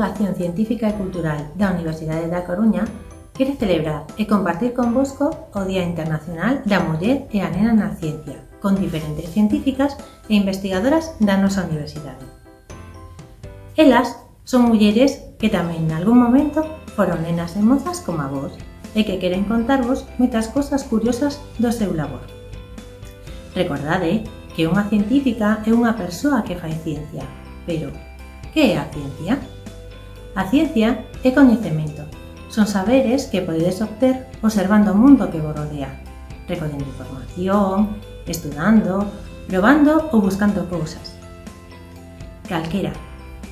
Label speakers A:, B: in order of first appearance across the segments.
A: Divulgación Científica e Cultural da Universidade da Coruña quere celebrar e compartir convosco o Día Internacional da Muller e a Nena na Ciencia, con diferentes científicas e investigadoras da nosa universidade. Elas son mulleres que tamén nalgún momento foron nenas e mozas como a vos e que queren contarvos moitas cosas curiosas do seu labor. Recordade que unha científica é unha persoa que fai ciencia, pero que é a ciencia? A ciencia é coñecemento. Son saberes que podedes obter observando o mundo que vos rodea, recollendo información, estudando, probando ou buscando cousas. Calquera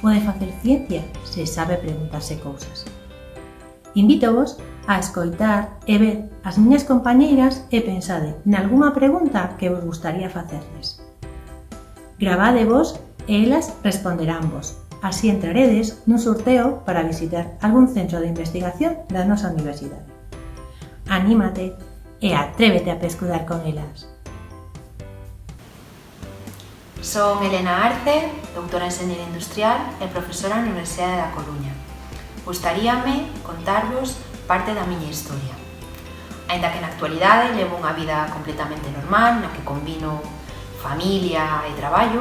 A: pode facer ciencia se sabe preguntarse cousas. Invítovos a escoitar e ver as miñas compañeiras e pensade nalgunha pregunta que vos gustaría facerles. Gravádevos e elas responderánvos. Así entraredes nun sorteo para visitar algún centro de investigación da nosa universidade. Anímate e atrévete a pescudar con elas.
B: Son Elena Arce, doutora en Enxeñería Industrial e profesora na Universidade da Coruña. Gustaríame contarvos parte da miña historia. Aínda que na actualidade levo unha vida completamente normal, na que combino familia e traballo,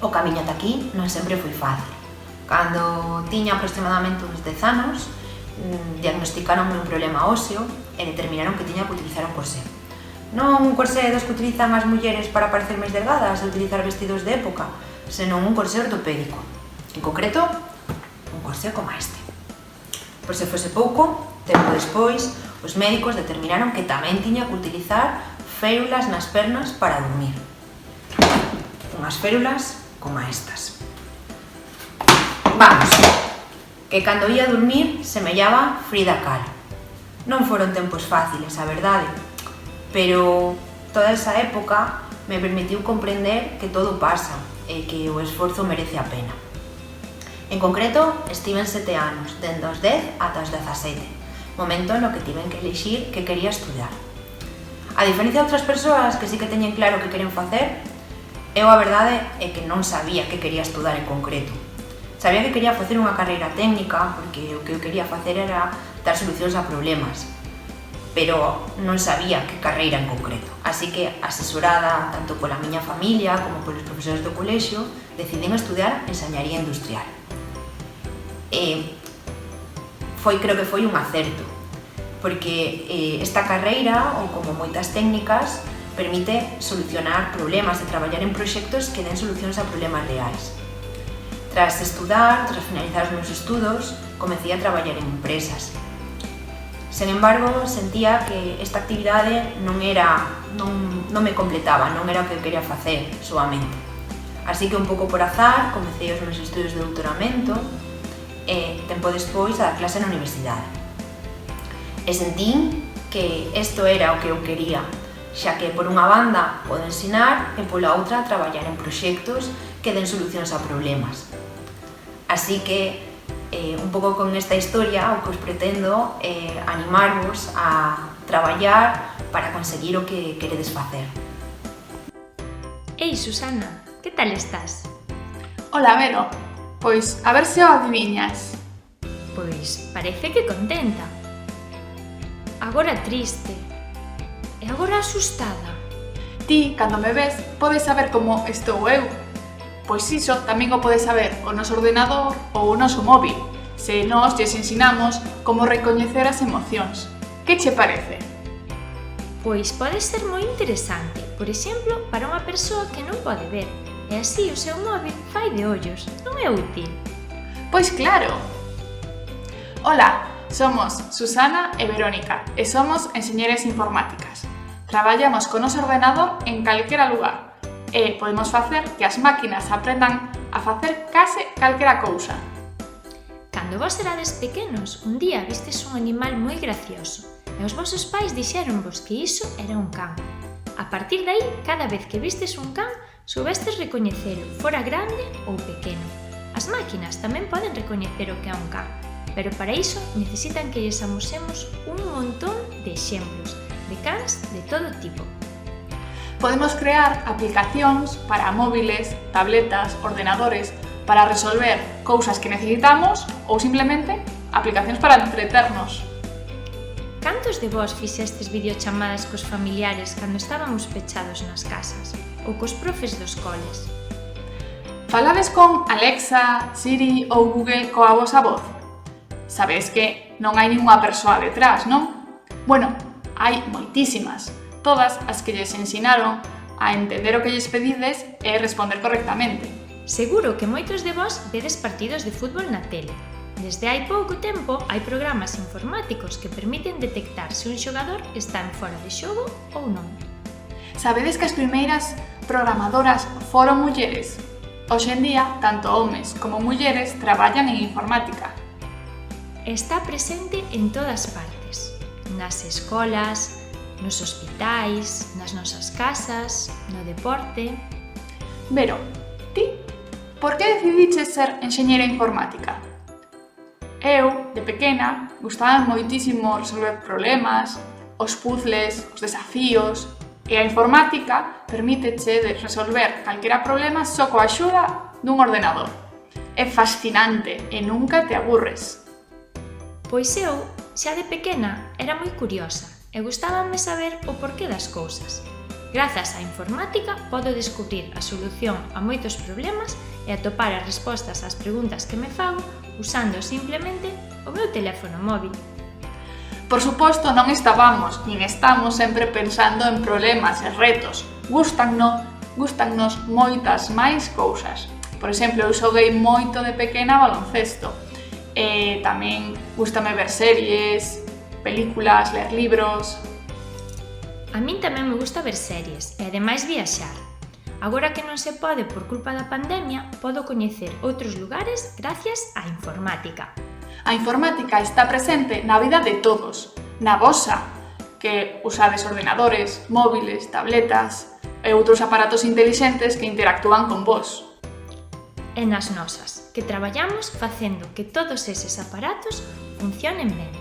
B: o camiño ata aquí non sempre foi fácil. Cando tiña aproximadamente uns 10 anos, diagnosticaronme un problema óseo e determinaron que tiña que utilizar un corsé. Non un corsé dos que utilizan as mulleres para parecer máis delgadas e utilizar vestidos de época, senón un corsé ortopédico. En concreto, un corsé como este. Por se fose pouco, tempo despois, os médicos determinaron que tamén tiña que utilizar férulas nas pernas para dormir. Unhas férulas como estas. Vamos, que cando ia dormir semellaba Frida Kahlo. Non foron tempos fáciles, a verdade, pero toda esa época me permitiu comprender que todo pasa e que o esforzo merece a pena. En concreto, estiven 7 anos, dende os 10 ata os 17, momento no que tiven que elixir que quería estudar. A diferencia de outras persoas que sí que teñen claro que queren facer, eu a verdade é que non sabía que quería estudar en concreto. Sabía que quería facer unha carreira técnica, porque o que eu quería facer era dar solucións a problemas, pero non sabía que carreira en concreto. Así que, asesorada tanto pola miña familia como polos profesores do colexio, decidín estudar Enxeñería Industrial. Creo que foi un acerto, porque esta carreira, ou como moitas técnicas, permite solucionar problemas e traballar en proxectos que den solucións a problemas reais. Tras estudar, tras finalizar os meus estudos, comecei a traballar en empresas. Sen embargo, sentía que esta actividade non me completaba, non era o que eu quería facer soamente. Así que un pouco por azar, comecei os meus estudos de doutoramento e tempo despois a dar clase na universidade. E sentín que isto era o que eu quería, xa que por unha banda podo ensinar e pola outra traballar en proxectos que den solucións a problemas. Así que, un pouco con esta historia, o que os pretendo é animarvos a traballar para conseguir o que queredes facer.
C: Ei, Susana, que tal estás?
D: Hola, Vero. Pois, a ver se o adiviñas.
C: Pois parece que contenta. Agora triste. E agora asustada.
D: Ti, cando me ves, podes saber como estou eu. Pois iso tamén o podes saber o noso ordenador ou o noso móvil, se nós lles ensinamos como recoñecer as emocións. Que che parece?
C: Pois pode ser moi interesante, por exemplo, para unha persoa que non pode ver, e así o seu móvil fai de ollos, non é útil?
D: Pois claro! Ola, somos Susana e Verónica e somos enxeñeras informáticas. Traballamos con noso ordenador en calquera lugar e podemos facer que as máquinas aprendan a facer case calquera cousa.
C: Cando vos erades pequenos, un día vistes un animal moi gracioso e os vosos pais dixéronvos que iso era un can. A partir de aí, cada vez que vistes un can, soubestes recoñecelo, fora grande ou pequeno. As máquinas tamén poden recoñecer o que é un can, pero para iso necesitan que lles amosemos un montón de exemplos de cans de todo tipo.
D: Podemos crear aplicacións para móviles, tabletas, ordenadores, para resolver cousas que necesitamos ou simplemente aplicacións para entreternos.
C: Cantos de vós fixestes videochamadas cos familiares cando estábamos pechados nas casas ou cos profes dos coles?
D: Falades con Alexa, Siri ou Google coa vosa voz? Sabedes que non hai ninguna persoa detrás, non? Bueno, hai moitísimas, todas as que lles ensinaron a entender o que lles pedides e responder correctamente.
C: Seguro que moitos de vós vedes partidos de fútbol na tele. Desde hai pouco tempo hai programas informáticos que permiten detectar se un xogador está en fora de xogo ou non.
D: Sabedes que as primeiras programadoras foron mulleres? Hoxe en día, tanto homes como mulleres traballan en informática.
C: Está presente en todas partes, nas escolas, nos hospitais, nas nosas casas, no deporte.
D: Vero, ti, por que decidiches ser enxeñeira informática? Eu, de pequena, gustaba moitísimo resolver problemas, os puzzles, os desafíos, e a informática permíteche de resolver calquera problema só coa axuda dun ordenador. É fascinante e nunca te aburres.
C: Pois eu, xa de pequena, era moi curiosa e gustábame saber o porqué das cousas. Grazas á informática podo descubrir a solución a moitos problemas e atopar as respostas ás preguntas que me fago usando simplemente o meu teléfono móvil.
D: Por suposto, non estábamos, nin estamos sempre pensando en problemas e retos. Gústannos moitas máis cousas. Por exemplo, eu xoguei moito de pequena baloncesto. E tamén gústame ver series, películas, ler libros.
C: A min tamén me gusta ver series e ademais viaxar. Agora que non se pode por culpa da pandemia, podo coñecer outros lugares gracias á informática.
D: A informática está presente na vida de todos, na vosa, que usades ordenadores, móviles, tabletas e outros aparatos intelixentes que interactúan con vos.
C: E nas nosas, que traballamos facendo que todos eses aparatos funcionen ben.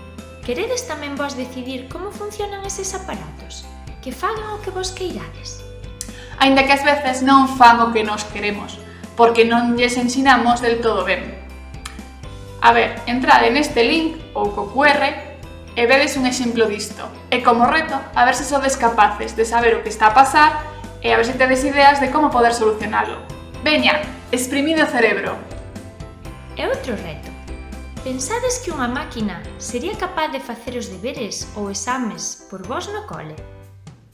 C: Queredes tamén vos decidir como funcionan eses aparatos? Que fagan o que vos queirades?
D: Aínda que ás veces non fan o que nos queremos, porque non lles ensinamos del todo ben. A ver, entrade neste link ou co QR e vedes un exemplo disto. E como reto, a ver se sodes capaces de saber o que está a pasar e a ver se tedes ideas de como poder solucionalo. Veña, exprimide o cerebro.
C: E outro reto. Pensades que unha máquina sería capaz de facer os deberes ou exames por vos no cole?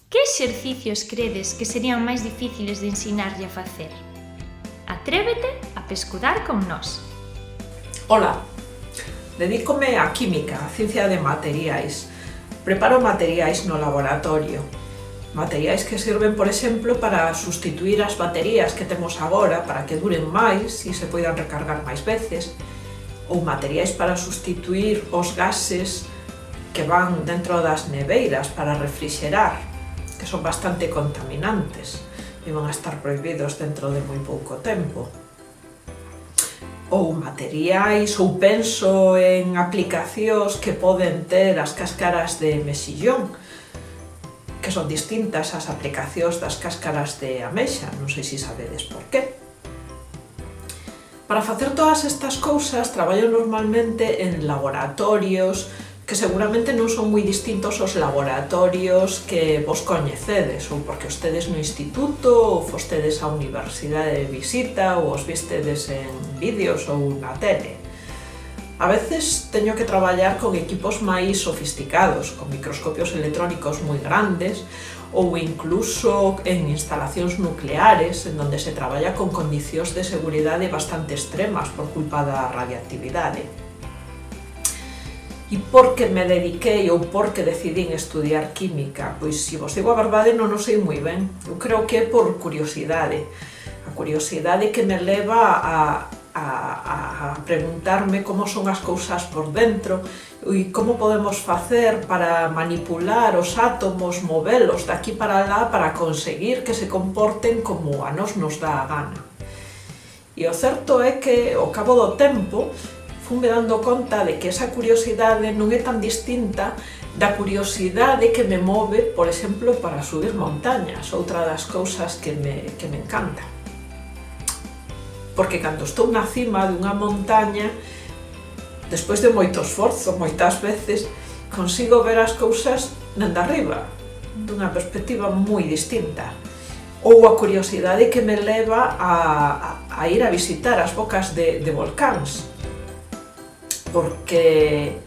C: Que exercicios credes que serían máis difíciles de ensinarlle a facer? Atrévete a pescudar con nós.
E: Ola, dedícome á química, a ciencia de materiais. Preparo materiais no laboratorio. Materiais que sirven, por exemplo, para sustituir as baterías que temos agora para que duren máis e se poidan recargar máis veces, ou materiais para sustituir os gases que van dentro das neveiras para refrixerar, que son bastante contaminantes e van a estar prohibidos dentro de moi pouco tempo. Ou materiais, ou penso en aplicacións que poden ter as cáscaras de mexillón, que son distintas ás aplicacións das cáscaras de amexa, non sei se sabedes por qué. Para facer todas estas cousas traballo normalmente en laboratorios que seguramente non son moi distintos aos laboratorios que vos coñecedes, ou porque estedes no instituto, ou fostedes á universidade de visita, ou os vistedes en vídeos ou na tele. A veces teño que traballar con equipos máis sofisticados, con microscopios electrónicos moi grandes, ou incluso en instalacións nucleares, en donde se traballa con condicións de seguridade bastante extremas por culpa da radiactividade. E por que me dediquei ou por que decidín estudiar química? Pois, se vos digo a verdade, non o sei moi ben. Eu creo que é por curiosidade. A curiosidade que me leva a preguntarme como son as cousas por dentro e como podemos facer para manipular os átomos, movelos de aquí para lá para conseguir que se comporten como a nos dá a gana. E o certo é que, ao cabo do tempo, funme dando conta de que esa curiosidade non é tan distinta da curiosidade que me move, por exemplo, para subir montañas, outra das cousas que me encanta. porque cando estou na cima dunha montaña, despois de moito esforzo, moitas veces, consigo ver as cousas dende arriba, dunha perspectiva moi distinta. Ou a curiosidade que me leva a ir a visitar as bocas de volcáns, porque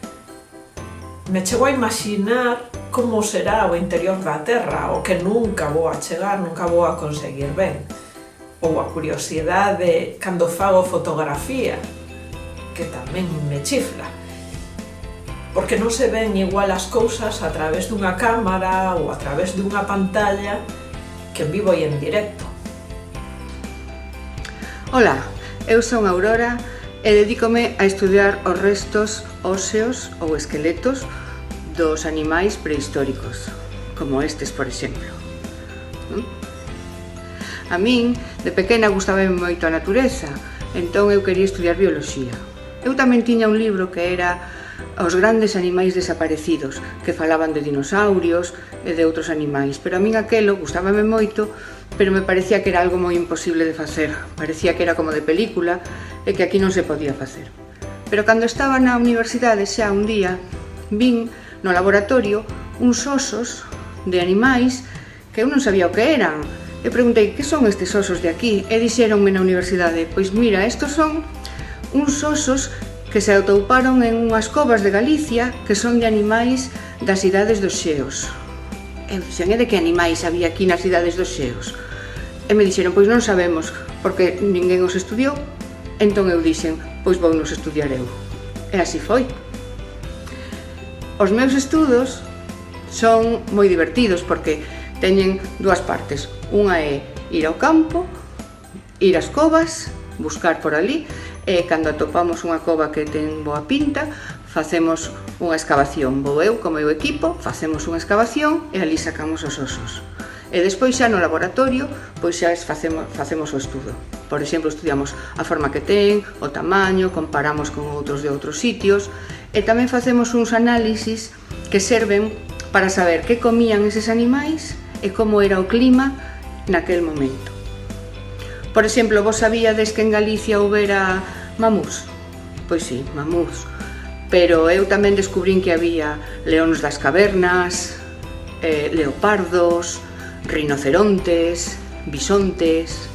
E: me chego a imaginar como será o interior da Terra, o que nunca vou a chegar, nunca vou a conseguir ben. Ou a curiosidade cando fago fotografía, que tamén me chifla, porque non se ven igual as cousas a través dunha cámara ou a través dunha pantalla que en vivo e en directo.
F: Ola, eu son Aurora e dedícome a estudiar os restos óseos ou esqueletos dos animais prehistóricos, como estes, por exemplo. A min, de pequena, gustábame moito a natureza, entón eu quería estudiar bioloxía. Eu tamén tiña un libro que era Os grandes animais desaparecidos, que falaban de dinosaurios e de outros animais, pero a min aquelo gustábame moito, pero me parecía que era algo moi imposible de facer. Parecía que era como de película e que aquí non se podía facer. Pero cando estaba na universidade xa un día, vin no laboratorio uns osos de animais que eu non sabía o que eran. E preguntei, que son estes osos de aquí? E dixeronme na universidade, pois mira, estos son uns osos que se atouparon en unhas covas de Galicia que son de animais das idades dos xeos. E dixen, e de que animais había aquí nas idades dos xeos? E me dixeron, pois non sabemos, porque ninguén os estudiou. Entón eu dixen, pois vou nos estudiar eu. E así foi. Os meus estudos son moi divertidos porque teñen dúas partes. Unha é ir ao campo, ir ás covas, buscar por ali, e cando atopamos unha cova que ten boa pinta, facemos unha excavación. Vou eu, co meu equipo, facemos unha excavación e ali sacamos os osos. E despois xa no laboratorio, pois xa facemos o estudo. Por exemplo, estudiamos a forma que ten, o tamaño, comparamos con outros de outros sitios, e tamén facemos uns análisis que serven para saber que comían eses animais e como era o clima naquel momento. Por exemplo, vos sabíades que en Galicia houbera mamús? Pois sí, mamús. Pero eu tamén descubrín que había leóns das cavernas, leopardos, rinocerontes, bisontes.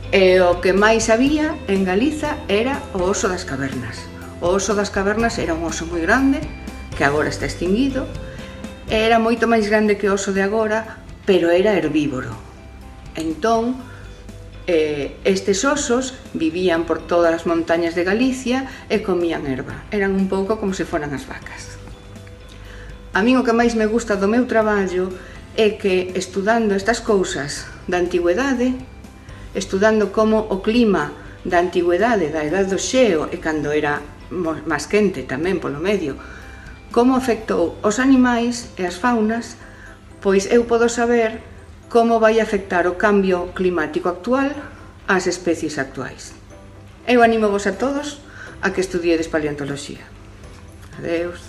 F: E o que máis había en Galiza era o oso das cavernas. O oso das cavernas era un oso moi grande, que agora está extinguido, e era moito máis grande que o oso de agora, pero era herbívoro. Entón, estes osos vivían por todas as montañas de Galicia e comían herba. Eran un pouco como se foran as vacas. A min o que máis me gusta do meu traballo é que, estudando estas cousas da antigüedade, estudando como o clima da antigüedade, da edad do xeo e cando era máis quente tamén polo medio, como afectou os animais e as faunas, pois eu podo saber como vai afectar o cambio climático actual ás especies actuais. Eu animo vos a todos a que estudiedes paleontoloxía. Adeus.